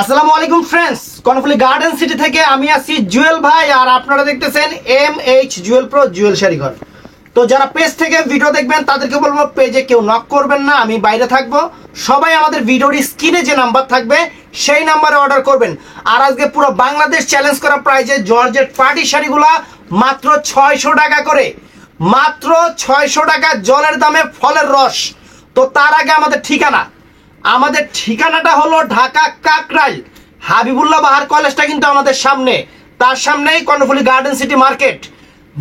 আসসালামু আলাইকুম friends, Karnaphuli garden city থেকে আমি আছি জুয়েল ভাই, আর আপনারা দেখতেছেন MH জুয়েল প্রো জুয়েল শাড়িঘর। তো যারা পেজ থেকে ভিডিও দেখবেন তাদেরকে বলবো পেজে কেউ নক করবেন না, আমি বাইরে থাকবো। সবাই আমাদের ভিডিওর স্ক্রিনে যে নাম্বার থাকবে সেই নাম্বারে অর্ডার করবেন। আর আজকে পুরো বাংলাদেশ চ্যালেঞ্জ করা প্রাইজে জর্জেট পার্টি শাড়িগুলা মাত্র 600 টাকা করে, মাত্র 600 টাকা, জলের দামে ফলের রস। তো তার আগে আমাদের ঠিকানাটা হলো ঢাকা কাকরাইল হাবিবুল্লাহ বাহার কলেজটা কিন্তু আমাদের সামনে, তার সামনেই কর্ণফুলী গার্ডেন সিটি মার্কেট,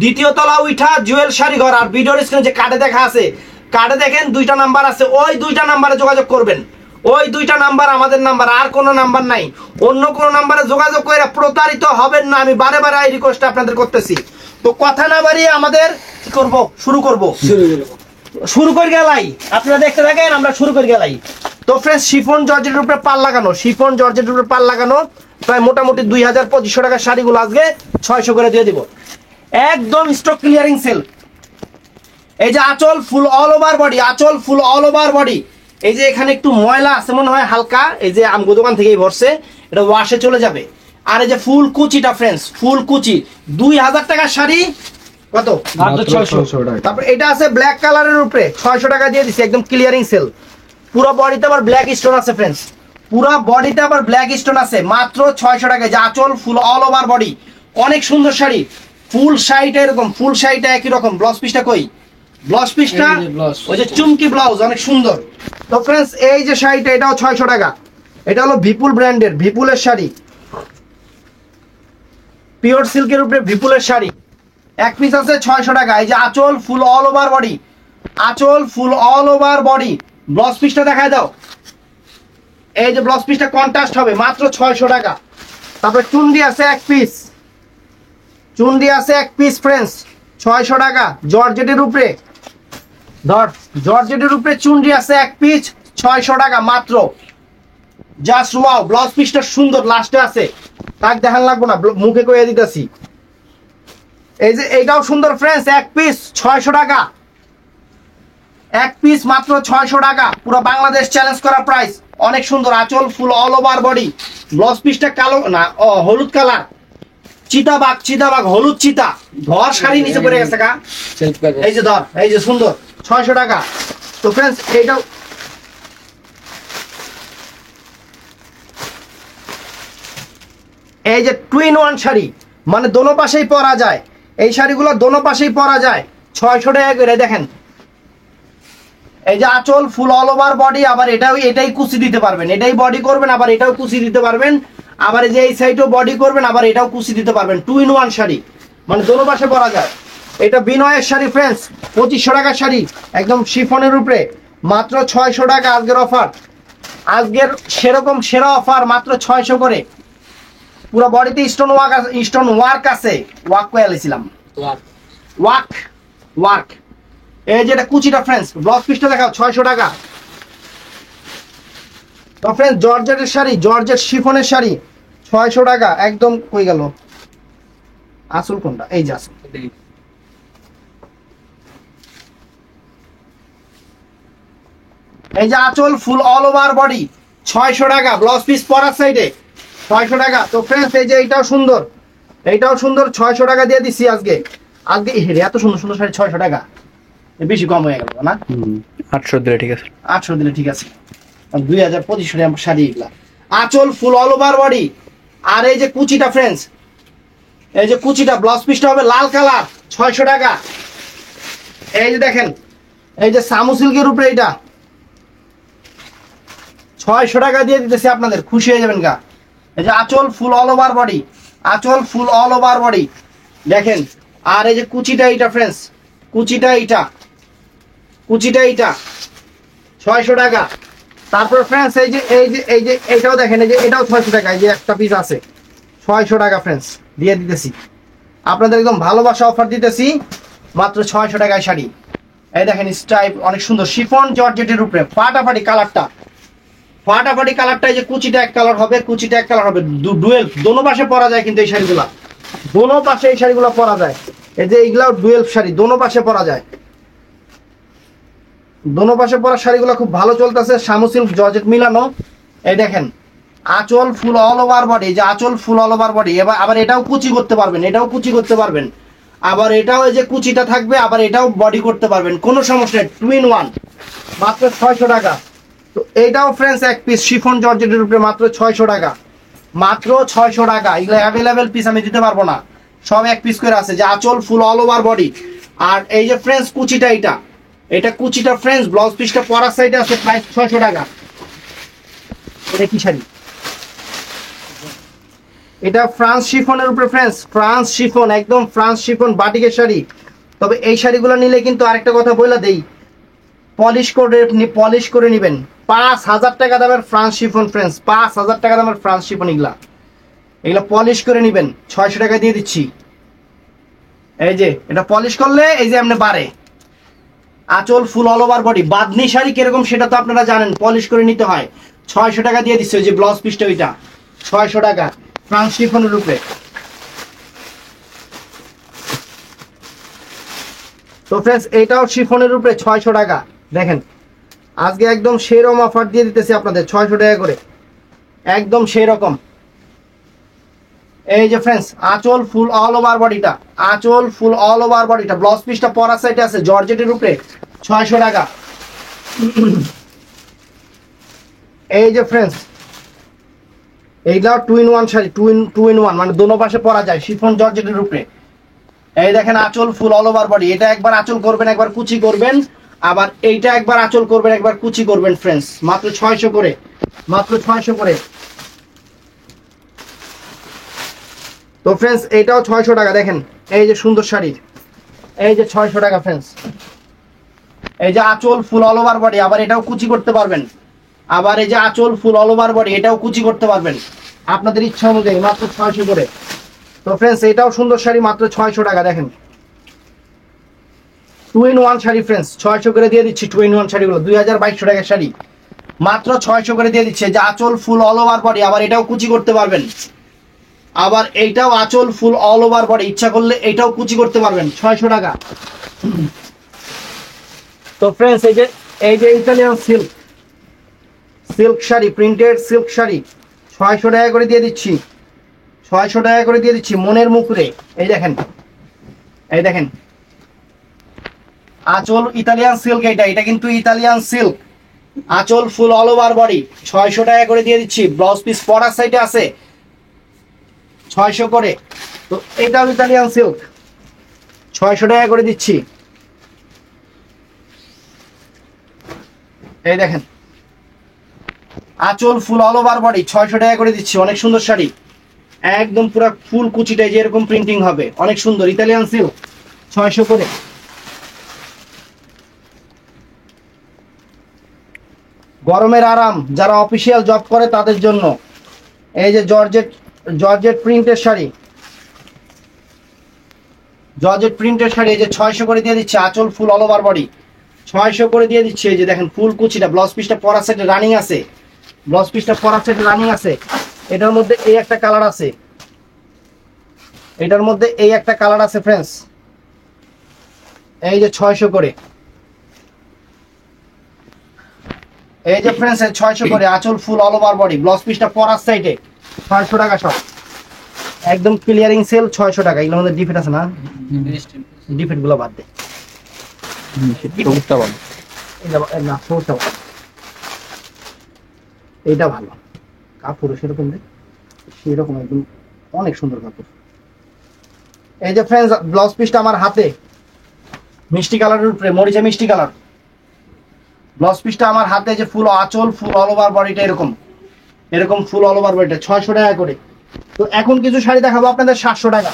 দ্বিতীয় তলা উঠা জুয়েল শাড়িঘর। আর ভিডিওর স্ক্রিনে যে কার্ডে দেখা আছে, কার্ডে দেখেন দুইটা নাম্বার আছে, ওই দুইটা নাম্বারে যোগাযোগ করবেন। ওই দুইটা নাম্বার আমাদের নাম্বার, আর কোনো নাম্বার নাই। অন্য কোনো নাম্বারে যোগাযোগ করে প্রতারিত হবেন না, আমি বারে বারে এই রিকোয়েস্ট আপনাদের করতেছি। তো কথা না বাড়িয়ে আমাদের কি করব, শুরু করে গেলাই। আপনারা দেখতে থাকেন, আমরা শুরু করে গেলাই। তো ফ্রেন্ডস, শিফন জর্জেটের উপরে পাল লাগানো, শিফন জর্জেটের উপরে পাল লাগানো প্রায় মোটামুটি 2000-2500 টাকার শাড়িগুলো আজকে 600 করে দিয়ে দিব, একদম স্টক ক্লিয়ারিং সেল। এই যে আঁচল ফুল অল ওভার বডি, আঁচল ফুল অল ওভার বডি। এই যে এখানে একটু ময়লা আছে মনে হয় হালকা, এই যে আমগো দোকান থেকেই ভরছে, এটা ওয়াশে চলে যাবে। আর এই যে ফুল কুচিটা ফ্রেন্ডস, ফুল কুচি 2000 টাকার শাড়ি কত, মাত্র 600 টাকা। তারপর এটা আছে ব্ল্যাক কালারের উপরে 600 টাকা দিয়ে দিছি, একদম ক্লিয়ারিং সেল। পুরো বডিতে আবার ব্ল্যাক স্টোন আছে ফ্রেন্ডস, পুরো বডিতে আবার ব্ল্যাক স্টোন আছে, মাত্র 600 টাকায়। যে আঁচল ফুল অল ওভার বডি, অনেক সুন্দর শাড়ি। ফুল শাড়িটা এরকম, ফুল শাড়িটা একই রকম। ব্লাউজ পিসটা কই, ব্লাউজ পিসটা ওই যে চুমকি ব্লাউজ, অনেক সুন্দর। তো ফ্রেন্ডস, এই যে শাড়িটা এটাও 600 টাকা। এটা হলো বিপুল ব্র্যান্ডের, বিপুলের শাড়ি, পিওর সিল্কের উপরে বিপুলের শাড়ি, এক পিস আছে 600 টাকা। এই যে আঁচল ফুল অল ওভার বডি, আঁচল full all over body. Blouse পিসটা দেখায় দাও, এই যে ব্লাউজ পিসটা কন্ট্রাস্ট হবে, মাত্র 600 টাকা। তারপরে চুন্ডি আছে এক পিস, চুন্ডি আছে এক পিস ফ্রেন্ডস, 600 টাকা। জর্জেটের উপরে ধর, জর্জেটের উপরে চুন্ডি আছে এক পিস 600 টাকা মাত্র। জাস্ট ওয়াও, ব্লাউজ পিসটা সুন্দর, লাস্টে আছে, তাক দেখান লাগবো না, মুখে কইয়া দিতেছি। এই যে এইটাও সুন্দর ফ্রেন্ডস, এক পিস 600 টাকা, এক পিস মাত্র 600 টাকা। পুরো বাংলাদেশ চ্যালেঞ্জ করা প্রাইস, অনেক সুন্দর। আঁচল full all over body, blouse পিসটা কালো না হলুদ কালার, চিতাবাগ, চিতাবাগ হলুদ চিতা। ধর শাড়ি নিচে পড়ে গেছে কা, এই যে ধর, এই যে সুন্দর 600 টাকা। তো ফ্রেন্ডস, এইটাও এই যে টুইন ওয়ান শাড়ি, মানে দোনো পাশেই পরা যায়, এই শাড়িগুলো দোনো পাশেই পরা যায়, 600 টাকা করে। দেখেন এই যে আঁচল ফুল অল ওভার বডি, আবার এটাই কুচি দিতে পারবেন, এটাই বডি করবেন, আবার এটাও কুচি দিতে পারবেন, আবার এই যে এই সাইডেও বডি করবেন, আবার এটাও কুচি দিতে পারবেন। টু ইন ওয়ান শাড়ি, মানে দোনো পাশে পরা যায়। এটা বিনয়ের শাড়ি ফ্রেন্ডস, 2500 টাকার শাড়ি, একদম শিফনের উপরে, মাত্র 600 টাকা। আজকের অফার, আজকের সেরকম সেরা অফার, মাত্র 600 করে। পুরো বডিতে স্টোন ওয়ার্ক আছে, স্টোন ওয়ার্ক আছে, ওয়ার্ক করে আলেছিলাম, ওয়ার্ক ওয়ার্ক। এই যেটা কুচিটা ফ্রেন্ডস, ব্লাউজ পিসটা দেখাও, 600 টাকা। তো ফ্রেন্ডস, জর্জেটের শাড়ি, জর্জেট শিফনের শাড়ি 600 টাকা একদম। কই গেল আসল, কোনটা, এই যে আসল। এই যে আঁচল ফুল অল ওভার বডি 600 টাকা, ব্লাউজ পিস পরার সাইডে 600 টাকা। তো ফ্রেন্ডস, এই যে এইটাও সুন্দর, এইটাও সুন্দর, 600 টাকা দিয়ে দিচ্ছি আজকে। আজকে এত সুন্দর সুন্দর শাড়ি 600 টাকা, বেশি কম হয়ে গেল না? 800 দিলে ঠিক আছে, 800 দিলে ঠিক আছে। 2000-2500 টাকা শাড়ি এগুলা, আঁচল ফুল অল ওভার বডি। আর এই যে কুচিটা ফ্রেন্ডস, এই যে কুচিটা, ব্লাউজ পিসটা হবে লাল কালার, 600 টাকা। এই যে দেখেন, এই যে সামু সিল্কের উপরে, এটা 600 টাকা দিয়ে দিতেছি আপনাদের, খুশি হয়ে যাবেন গা। এই যে আঁচল ফুল অল ওভার বডি, আঁচল ফুল অল ওভার বডি দেখেন। আর এই যে কুচিটা, এইটা ফ্রেন্ডস, কুচিটা এইটা, কুচিটা এইটা 600 টাকা। তারপর ফ্রেন্ডস, এই যে এইটাও দেখেন, এই যে এটাও 600 টাকা। এই যে একটা পিস আছে 600 টাকা ফ্রেন্ডস, দিয়ে দিতেছি আপনাদের, একদম ভালোবাসা অফার দিতেছি, মাত্র 600 টাকায় শাড়ি। এই দেখেন স্টাইপ, অনেক সুন্দর শিফন জর্জেটের উপরে, ফাটাফাটি কালারটা, ফাটাফাটি কালারটা। এই যে কুচিটা এক কালার হবে, কুচিটা এক কালার হবে, ডুয়েল, দোনো পাশে পরা যায় কিন্তু এই শাড়িগুলা, দোনো পাশে এই শাড়িগুলো পরা যায়। এই যে এইগুলাও ডুয়েল শাড়ি, দোনো পাশে পরা যায়, দোনো পাশে পরা শাড়িগুলো খুব ভালো চলতেছে। শামু সিল্ক জর্জেট মিলানো, এই দেখেন আঁচল ফুল অল ওভার বডি, যে আঁচল ফুল অল ওভার বডি। এবার আবার এটাও কুচি করতে পারবেন, এটাও কুচি করতে পারবেন, আবার এটাও এই যে কুচিটা থাকবে, আবার এটাও বডি করতে পারবেন, কোনো সমস্যা নেই। 2 in 1, মাত্র 600 টাকা। তো এইটাও ফ্রেন্ডস এক পিস শিফন জর্জেটের উপরে মাত্র 600 টাকা, মাত্র 600 টাকা। এগুলো অ্যাভেলেবেল পিস আমি দিতে পারবো না, সব এক পিস করে আছে। যে আঁচল ফুল অল ওভার বডি, আর এই যে ফ্রেন্ডস কুচিটা, এটা কুচিটা ফ্রেন্ডস, ব্লাউজ পিসটা পরার সাইডে আছে, প্রাইস 600 টাকা। এটা কি শাড়ি? এটা ফ্রান্স শিফনের উপরে ফ্রেন্ডস, ফ্রান্স শিফন, একদম ফ্রান্স শিফন বাটিকের শাড়ি। তবে এই শাড়িগুলো নিলে কিন্তু আরেকটা কথা বলে দেই, পলিশ করে নেবেন। 5000 টাকা দামের ফ্রান্স শিফন ফ্রেন্ডস, 5000 টাকা দামের ফ্রান্স শিফন। এগুলা পলিশ করে নেবেন, 600 টাকা দিয়ে দিচ্ছি। এই যে এটা পলিশ করলে এই যে এমনি বাড়ে। আঁচল full all over body, Bamni sari কিরকম সেটা তো আপনারা জানেন, পলিশ করে নিতে হয়। 600 টাকা দিয়ে দিচ্ছে। ওই যে ব্লাউজ পিসটা ওইটা 600 টাকা, ফ্রান্স শিফনের উপরে। তো ফ্রেন্ডস এটাও শিফনের উপরে 600 টাকা। দেখেন আজকে একদম সেরকম অফার দিয়ে দিতেছি আপনাদের, 600 টাকা করে, একদম সেই রকম। এই যে ফ্রেন্ডস আঁচল ফুল অল ওভার বডিটা, আঁচল ফুল অল ওভার বডিটা, ব্লাউজ পিসটা পরা সাইডে আছে, জর্জেটের উপরে 600 টাকা। এই যে ফ্রেন্ডস এইগুলা 2 in 1 শাড়ি, 2 in 1 মানে দোনো পাশে পরা যায়, শিফন জর্জেটের উপরে। এই দেখেন আঁচল ফুল অল ওভার বডি, এটা একবার আঁচল করবেন, একবার কুচি করবেন, আবার এইটা একবার আঁচল করবেন, একবার কুচি করবেন ফ্রেন্ডস, মাত্র 600 করে, মাত্র 600 করে। তো ফ্রেন্ডস এইটাও 600 টাকা। দেখেন এই যে সুন্দর শাড়ি, এই যে 600 টাকা ফ্রেন্ডস। এই যে আঁচল ফুল অল ওভার বডি, আবার এটাও কুচি করতে পারবেন, আবার এই যে আঁচল ফুল অল ওভার বডি, এটাও কুচি করতে পারবেন আপনাদের ইচ্ছা অনুযায়ী, মাত্র 600 করে। তো ফ্রেন্ডস এটাও সুন্দর শাড়ি, মাত্র 600 টাকা। দেখেন 2 in 1 শাড়ি ফ্রেন্ডস, 600 করে দিয়ে দিচ্ছি। 2 in 1 শাড়িগুলো 2200 টাকার শাড়ি, মাত্র 600 করে দিয়ে দিচ্ছে। যে আঁচল ফুল অল ওভার বডি, আবার এটাও কুচি করতে পারবেন, আবার এইটাও আঁচল ফুল অল ওভার বডি, ইচ্ছা করলে এটাও কুচি করতে পারবেন, 600 টাকা। তো ফ্রেন্ডস এই যে Italian silk sari, printed silk sari 600 টাকা করে দিয়ে দিচ্ছি, 600 টাকা করে দিয়ে দিচ্ছি, মনের মুকুরে। এই দেখেন, এই দেখেন আঁচল ইতালিয়ান সিল্ক, এটা কিন্তু ইতালিয়ান সিল্ক, আঁচল ফুল অল ওভার বডি, 600 টাকা করে দিয়ে দিচ্ছি। ব্লাউজ পিস পরার সাইডে আছে, 600 করে। তো এটাও ইতালিয়ান সিল্ক, 600 টাকা করে দিচ্ছি। এই দেখেন আঁচল ফুল অল ওভার বডি, 600 টাকা করে দিচ্ছি। অনেক সুন্দর শাড়ি, একদম পুরো ফুল কুচিটাই যে এরকম প্রিন্টিং হবে, অনেক সুন্দর, ইতালিয়ান সিল্ক, 600 করে। গরমের আরাম, যারা অফিসিয়াল জব করে তাদের জন্য। এই যে জর্জেট প্রিন্টের শাড়ি, জর্জেট প্রিন্টের শাড়ি, এই যে 600 করে দিয়ে দিচ্ছে। আঁচল ফুল অল ওভার বডি, 600 করে দিয়ে দিচ্ছে। এই যে দেখেন ফুল কুচিটা, ব্লাউজ পিসটা পরার সাইডে রানিং আছে, ব্লাউজ পিসটা পরার সাইডে রানিং আছে। এটার মধ্যে এই একটা কালার আছে, এটার মধ্যে এই একটা কালার আছে ফ্রেন্ডস। এই যে 600 করে, এই যে ফ্রেন্ডস 600 করে, আঁচল full all over body, blouse পিসটা পরার সাইডে, 600 টাকা সব, একদম ক্লিয়ারিং সেল, 600 টাকা। এগুলোর মধ্যে ডিফেক্ট আছে না, ডিফেক্ট গুলো বাদ দে, না সবুজটা ভালো, এইটা ভালো কাপড়, সেরকম সেরকম একদম অনেক সুন্দর কাপড়। এই যে ফ্রেন্ডস ব্লাউজ পিসটা আমার হাতে, মিষ্টি কালারের উপরে, মরিচা মিষ্টি কালার, ব্লাউজ পিসটা আমার হাতে, যে ফুল আঁচল ফুল অল ওভার বডিটা এরকম ফুল অল ওভার বডিটা, 600 টাকা করে। তো এখন কিছু শাড়ি দেখাবো আপনাদের 700 টাকা।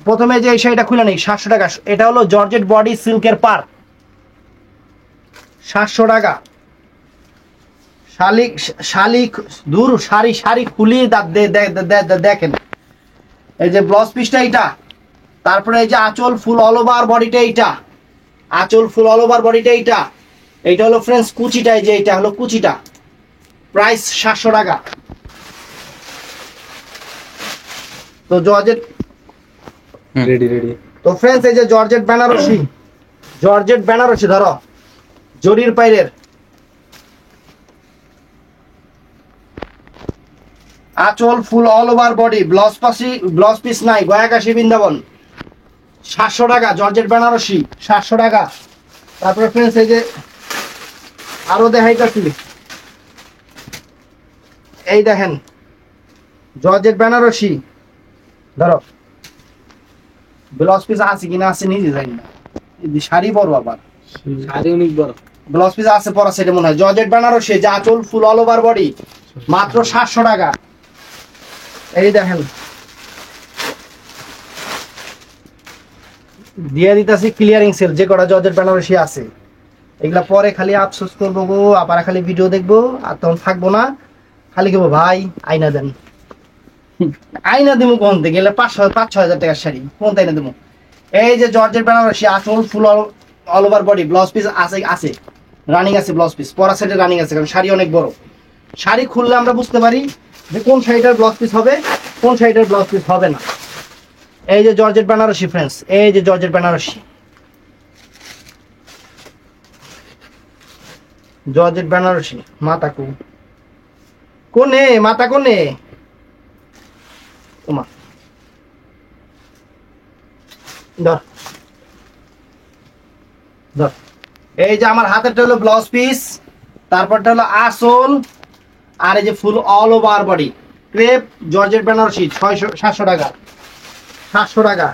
প্রথমে যে এই শাড়িটা খুলে নেই, 700 টাকা। এটা হলো জর্জেট বডি সিল্কের পার, 700 টাকা। শাড়ি খুলি দেখেন, এই যে ব্লাউজ পিসটা এইটা, তারপরে এই যে আঁচল ফুল অল ওভার বডিটা এইটা, আঁচল ফুল অল ওভার বডিটা এইটা হলো ফ্রেন্ডস কুচিটা, এই যে এইটা হলো কুচিটা, প্রাইস 700 টাকা। তো জর্জেট রেডি। তো ফ্রেন্ডস এই যে জর্জেট বেনারসি ধরো, জরির পাইরের, আঁচল full all over body, blouse piece নাই, গয়া কাশি বৃন্দাবন, 700 টাকা। জর্জেট বেনারসি 700 টাকা। তারপরে ফ্রেন্ডস এই যে আরো দেখাইতেছি, এই দেখেন জর্জেট বেনারসি, ধরো ব্লাউজ পিস আছে কিনা আছে নিজে জানি না, এই শাড়ি বড় আবার, শাড়ি অনেক বড়। ব্লাউজ পিস আছে পরা সেটা মনে হয়। জর্জেট বেনারসি যে আঁচল ফুল অল ওভার বডি, মাত্র 700 টাকা। এই দেখেন দিয়ে দিতেছি ক্লিয়ারিং সেল, যে কটা জর্জেট বেনারসি আছে এগুলা পরে খালি আফসোস করবো গো, আবার খালি ভিডিও দেখবো আর তখন থাকবো না, খালি কেবো ভাই আইনা দেন। আইনা দেবো কোন থেকে গেলে 5-6 হাজার টাকার শাড়ি কোন আইনা দেবো? এই যে জর্জেট বেনারসি আঁচল full all over body, blouse piece আছে রানিং আছে, ব্লাউজ পিস পরা সেটে রানিং আছে, কারণ শাড়ি অনেক বড়। শাড়ি খুললে আমরা বুঝতে পারি যে কোন শাড়িটার ব্লাউজ পিস হবে, কোন শাড়িটার ব্লাউজ পিস হবে না। এই যে জর্জেট বেনারসি ফ্রেন্ডস, এই যে জর্জেট বেনারসি, জর্জেট বেনারসি মাতা কোনে মাতা কোনে ওমা ধর ধর। এই যে আমার হাতেরটা হলো ব্লাউজ পিস, তারপরটা হলো আসল, আর এই যে full all over body crepe georgette Banarasi 700 টাকা, 700 টাকা।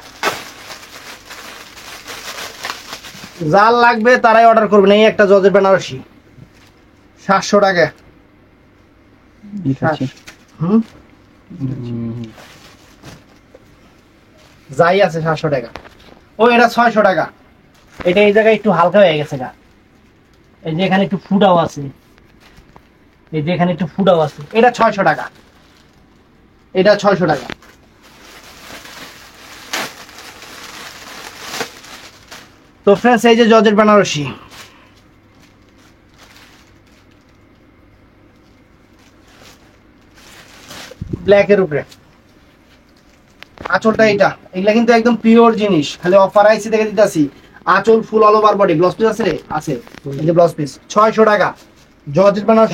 যার লাগবে তারাই অর্ডার করবেন। এই একটা জর্জেট বেনারসি 700 টাকা। হুম যাই আছে 700 টাকা। ও এটা 600 টাকা। এটা এই জায়গায় একটু হালকা হয়ে গেছে গা, এই যে এখানে একটু ফুটাও আছে, এই যে এখানে একটু ফুটাও আছে, এটা 600 টাকা, এটা 600 টাকা। তো ফ্রেন্ডস এই যে জর্জেট বেনারসি, ব্ল্যাকের উপরে আঁচলটা, এটা এগুলা কিন্তু একদম পিওর জিনিস, খালি অফার আইসি দেখে দিতেছি। আঁচল full all over body, blouse piece আছে রে, আছে এই যে ব্লাউজ পিস 600 টাকা। জর্জেট বেনারসি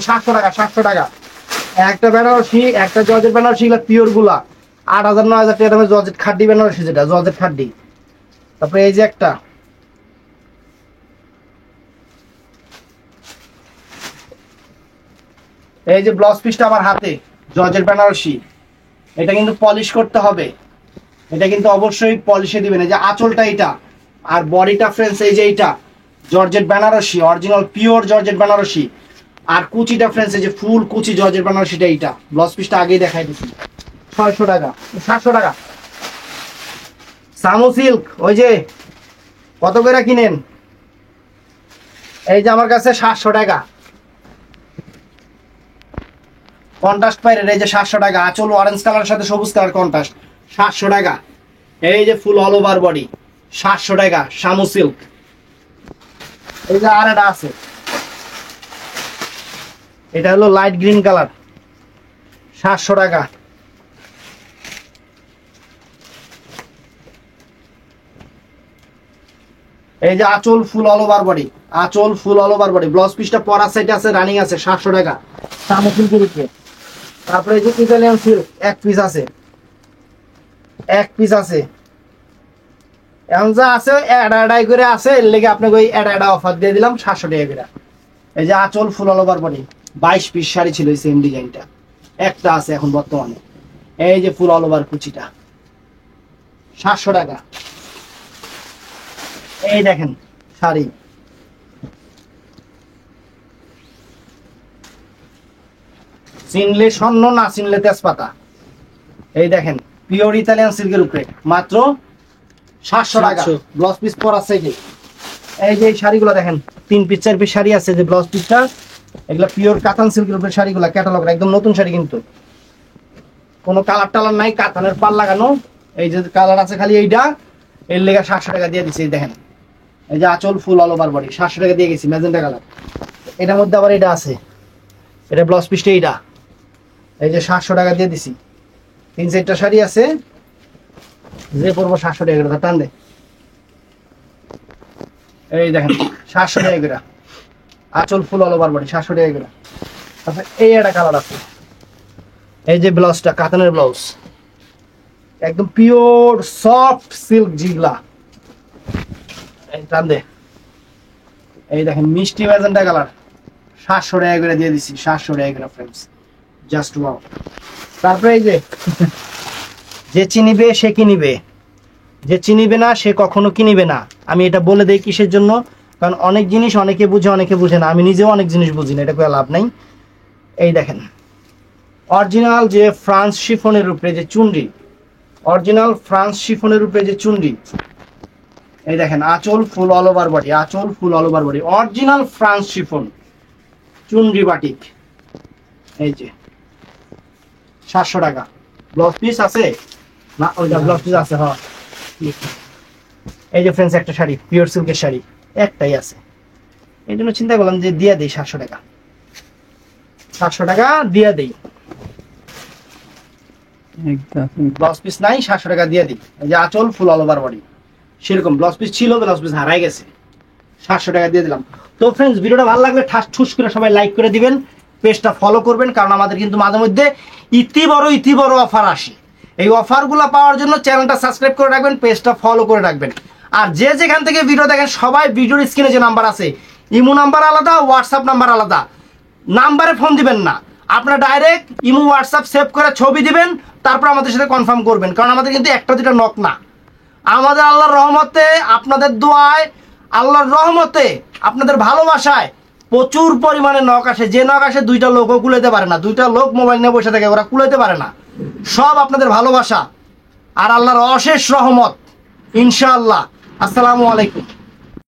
700 টাকা, 700 টাকা একটা বেনারসি, একটা জর্জেট বেনারসি, এগুলা পিওর গুলা 8,000-9,000 টাকা দামের জর্জেট খাড্ডি বেনারসি, যেটা জর্জেট খাড্ডি। তারপরে এই যে একটা এই যে ব্লাউজ পিসটা আমার হাতে, জর্জেট বেনারসি, এটা কিন্তু পলিশ করতে হবে, এটা কিন্তু অবশ্যই পলিশে দিবেন। এই যে আঁচলটা এটা, আর বডিটা ফ্রেন্ডস এই যে এইটা georgette Banarasi, original pure georgette Banarasi. আর কুচিটা ফ্রেন্ডস এই যে ফুল কুচি জর্জেট বেনারসিটা, এইটা ব্লাউজ পিসটা আগেই দেখাই দিচ্ছি 600 টাকা, 700 টাকা। সামু সিল্ক ওই যে কত করে কিনেন, এই যে আমার কাছে 700 টাকা। কন্ট্রাস্ট পাইরের এই যে 700 টাকা, আঁচল অরেঞ্জ কালারের সাথে সবুজ কালার কন্ট্রাস্ট 700 টাকা। এই যে ফুল অল ওভার বডি 700 টাকা, শামু সিল্ক। এই যে আর একটা আছে, এটা হলো লাইট গ্রিন কালার 700 টাকা। এই যে আঁচল ফুল অল ওভার বডি, আঁচল full all over body, blouse পিসটা পরা সাইড আছে, রানিং আছে 700 টাকা, শামু সিল্কের উপরে। তারপরে এই যে ইতালিয়ান সিল্ক এক পিস আছে, এক পিস আছে, এখন যা আছে এডাই করে আছে, এর লেগে আপনাকে ওই এডা অফার দিয়ে দিলাম 700 টাকা করে। এই যে আঁচল full all over body 22 piece sari ছিল এই সেম ডিজাইনটা, একটা আছে এখন বর্তমানে। এই যে ফুল অল ওভার কুচিটা 700 টাকা। এই দেখেন শাড়ি, চিনলে স্বর্ণ, না চিনলে তেজপাতা। এই দেখেন পিওর ইতালিয়ান সিল্কের উপরে মাত্র 700 টাকা, ব্লাউজ পিস পরা সাইডে। এই যে শাড়িগুলো দেখেন 3 পিস 4 পিস শাড়ি আছে, যে ব্লাউজ পিসটা এগুলা পিওর কাতান সিল্কের উপরে শাড়িগুলা, ক্যাটালগ একদম নতুন শাড়ি, কিন্তু কোনো কালার টালার নাই, কাতানের পাল লাগানো। এই যে কালার আছে খালি এইটা, এর লেগে 700 টাকা দিয়ে দিচ্ছি। দেখেন এই যে আঁচল ফুল অল ওভার বডি 700 টাকা দিয়ে গেছি, ম্যাজেন্টা কালার। এটার মধ্যে আবার এটা আছে, এটা ব্লাউজ পিসটা এইটা, এই যে 700 টাকা দিয়ে দিছি। 3-4টা শাড়ি আছে, যে পড়বো 700 টাকা করে, টান দে। এই দেখেন 700 টাকা করে আঁচল ফুল অল ওভার বডি 700 টাকা করে। তারপরে এই একটা কালার আছে, এই যে ব্লাউজটা কাতানের ব্লাউজ, একদম পিওর সফট সিল্ক জিগলা। এই টান দে, এই দেখেন মিষ্টি ম্যাজেন্টা কালার, 700 টাকা করে দিয়ে দিছি, 700 টাকা করে ফ্রেন্ডস, জাস্ট ওয়াও। তারপরে এই যে চিনিবে সে কিনিবে, যে চিনিবে না সে কখনো কিনিবে না। আমি এটা বলে দেই কিসের জন্য, কারণ অনেক জিনিস অনেকে বুঝে অনেকে বুঝে না, আমি নিজেও অনেক জিনিস বুঝি না, এটা করে লাভ নাই। এই দেখেন অরিজিনাল যে ফ্রান্স শিফনের উপরে যে চুনরি, অরিজিনাল ফ্রান্স শিফনের উপরে যে চুনরি, এই দেখেন আঁচল ফুল অল ওভার বডি, আঁচল full all over body, original France chiffon চুনরি বাটিক। এই যে 700 টাকা। ব্লাউজ পিস আছে না? ওইটা ব্লাউজ পিস আছে, হ্যাঁ। এই যে ফ্রেন্ডস একটা শাড়ি, পিওর সিল্কের শাড়ি, একটাই আছে, এই জন্য চিন্তা করলাম যে দিয়ে দেই 700 টাকা, 700 টাকা দিয়ে দেই। ব্লাউজ পিস নাই, 700 টাকা দিয়ে দিই। এই যে আঁচল ফুল অল ওভার বডি, সেরকম ব্লাউজ পিস ছিল, ব্লাউজ পিস হারাই গেছে, 700 টাকা দিয়ে দিলাম। তো ফ্রেন্ডস ভিডিওটা ভালো লাগলে ঠাস ঠুস করে সবাই লাইক করে দিবেন, পেজটা ফলো করবেন, কারণ আমাদের কিন্তু মাঝে মধ্যে ইতি বড় অফার আসে। এই অফারগুলো পাওয়ার জন্য চ্যানেলটা সাবস্ক্রাইব করে রাখবেন, পেজটা ফলো করে রাখবেন। আর যে যেখান থেকে ভিডিও দেখেন সবাই ভিডিওর স্ক্রিনে যে নাম্বার আছে, ইমো নাম্বার আলাদা, হোয়াটসঅ্যাপ নাম্বার আলাদা, নাম্বারে ফোন দিবেন না, আপনারা ডাইরেক্ট ইমো হোয়াটসঅ্যাপ সেভ করে ছবি দিবেন, তারপর আমাদের সাথে কনফার্ম করবেন, কারণ আমাদের কিন্তু একটা দুটা নক না, আমাদের আল্লাহর রহমতে, আপনাদের দোয়ায়, আল্লাহর রহমতে, আপনাদের ভালোবাসায় প্রচুর পরিমাণে নক আসে। যে নক আসে 2টা লোকও কুলাইতে পারে না, 2টা লোক মোবাইল নিয়ে বসে থাকে, ওরা কুলাইতে পারে না। সব আপনাদের ভালোবাসা আর আল্লাহর অশেষ রহমত, ইনশাআল্লাহ। আসসালামু আলাইকুম।